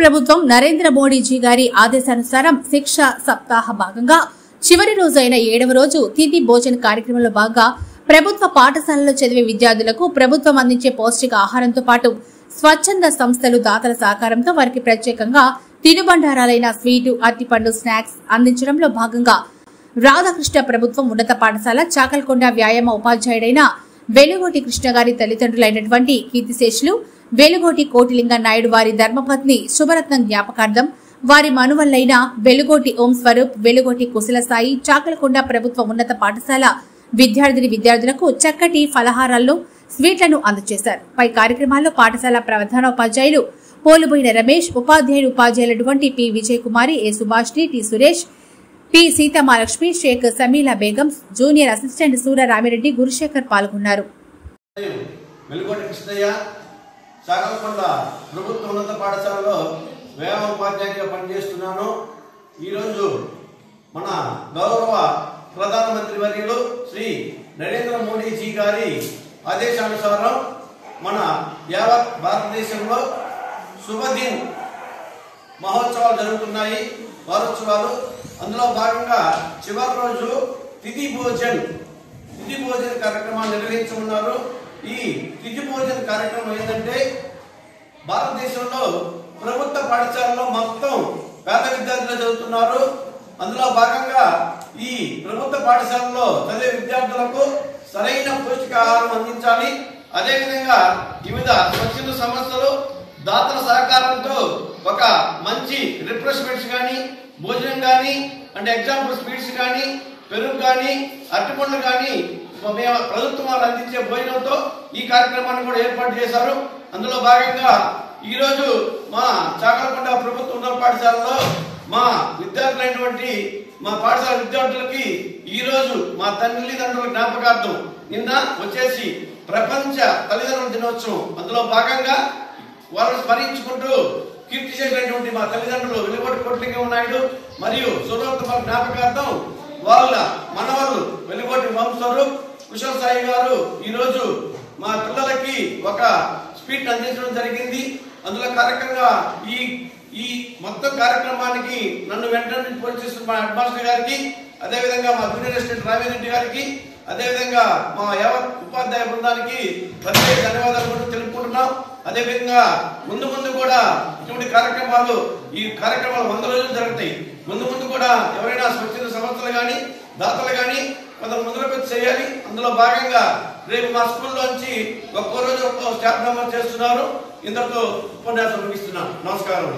ప్రభుత్వం నరేంద్ర మోడీజీ గారి ఆదేశానుసారం శిక్ష సప్తాహ భాగంగా చివరి రోజైన 7వ రోజు తిథి భోజన కార్యక్రమంలో భాగంగా ప్రభుత్వ పాఠశాలలో చదివే విద్యార్థులకు ప్రభుత్వం అందించే పౌష్టిక ఆహారంతో పాటు స్వచ్ఛంద సంస్థలు దాతల సహకారంతో వారికి ప్రత్యేకంగా తినుబండారాలైన స్వీటు, అరటిపండు, స్నాక్స్ అందించడంలో భాగంగా రాధాకృష్ణ ప్రభుత్వం ఉన్నత పాఠశాల చాకల్కొండ వ్యాయామ ఉపాధ్యాయుడైన వెలుగోటి కృష్ణ గారి తల్లిదండ్రులైనటువంటి కీర్తిశేషులు వెలుగోటి కోటిలింగ నాయుడు వారి ధర్మపత్ని శుభరత్నం జ్ఞాపకార్థం వారి మనువల్లైన వెలుగోటి ఓం స్వరూప్, వెలుగోటి కుశల సాయి చాకల్కొండ ప్రభుత్వ ఉన్నత పాఠశాల విద్యార్థులకు చక్కటి ఫలహారాలను, స్వీట్లను అందజేశారు. పై కార్యక్రమాల్లో పాఠశాల ప్రధానోపాధ్యాయులు పోలుబోయిన రమేష్, ఉపాధ్యాయులైనటువంటి P Vijay Kumari, A Subhashini, T Suresh, P Seethamalakshmi, Sheikh Sameela Begum, junior assistant Sura Ramireddy, Gurushekar పాల్గొన్నారు. చాకల్కొండ ప్రభుత్వ ఉన్నత పాఠశాలలో వ్యాయామ ఉపాధ్యాయుడిగా పనిచేస్తున్నాను. ఈరోజు మన గౌరవ ప్రధానమంత్రి వర్యులు శ్రీ నరేంద్ర మోడీజీ గారి ఆదేశానుసారం మన యావత్ భారతదేశంలో శుభదిన్ మహోత్సవాలు జరుగుతున్నాయి, వారోత్సవాలు. అందులో భాగంగా చివరి రోజు తిథి భోజన్ కార్యక్రమాన్ని నిర్వహించనున్నారు. ఈ తిథి భోజన కార్యక్రమం ఏంటంటే భారతదేశంలో ప్రభుత్వ పాఠశాలలో మొత్తం పేద విద్యార్థులు చదువుతున్నారు. అందులో భాగంగా ఈ ప్రభుత్వ పాఠశాలలో చదివే విద్యార్థులకు సరైన పౌష్టికాహారం అందించాలి. అదేవిధంగా వివిధ స్వచ్ఛంద సంస్థలు దాతల సహకారంతో ఒక మంచి రిఫ్రెష్మెంట్స్ కానీ, భోజనం కానీ, అంటే ఎగ్జాంపుల్ స్వీట్స్ కానీ, పెరుగు కానీ, అరటిపండ్లు కానీ ప్రభుత్వం వారు అందించే భోజనంతో ఈ కార్యక్రమాన్ని కూడా ఏర్పాటు చేశారు. అందులో భాగంగా ఈరోజు మా చాకల్కొండ ప్రభుత్వ ఉన్నత పాఠశాలలో మా విద్యార్థులైనటువంటి మా పాఠశాల విద్యార్థులకి ఈరోజు మా తల్లిదండ్రుల జ్ఞాపకార్థం నిన్న వచ్చేసి ప్రపంచ తల్లిదండ్రుల దినోత్సవం. అందులో భాగంగా వాళ్ళని స్మరించుకుంటూ కీర్తి చేసినటువంటి మా తల్లిదండ్రులు వెలుగోటి కోటిలింగం నాయుడు మరియు సూర్యోత్తమ జ్ఞాపకార్థం వాళ్ళ మనవళ్ళు వెలుగోటి ఓం స్వరూప్, కుశల సాయి గారు ఈరోజు మా పిల్లలకి ఒక స్వీట్ అందించడం జరిగింది. అందులో కార్యక్రమంగా ఈ మొత్తం కార్యక్రమానికి నన్ను వెంటనే పోలీసు మా హెడ్ మాస్టర్ గారికి, అదేవిధంగా మా జూనియర్ అసిస్టెంట్ రామిరెడ్డి గారికి, అదేవిధంగా మా యావత్ ఉపాధ్యాయ బృందానికి ప్రత్యేక ధన్యవాదాలు కూడా తెలుపుకుంటున్నాం. అదేవిధంగా ముందు కూడా ఇటువంటి కార్యక్రమాలు 100 రోజులు జరుగుతాయి. ముందు కూడా ఎవరైనా స్వచ్ఛంద సంస్థలు కానీ, దాతలు కానీ కొంత ముందుకు చేయాలి. అందులో భాగంగా రేపు మా స్కూల్లోంచి ఒక్కో రోజు ఒక్కో స్టాఫ్ మెంబర్ చేస్తున్నారు. ఇంతటితో ఉపన్యాసం ముగిస్తున్నాను. నమస్కారం.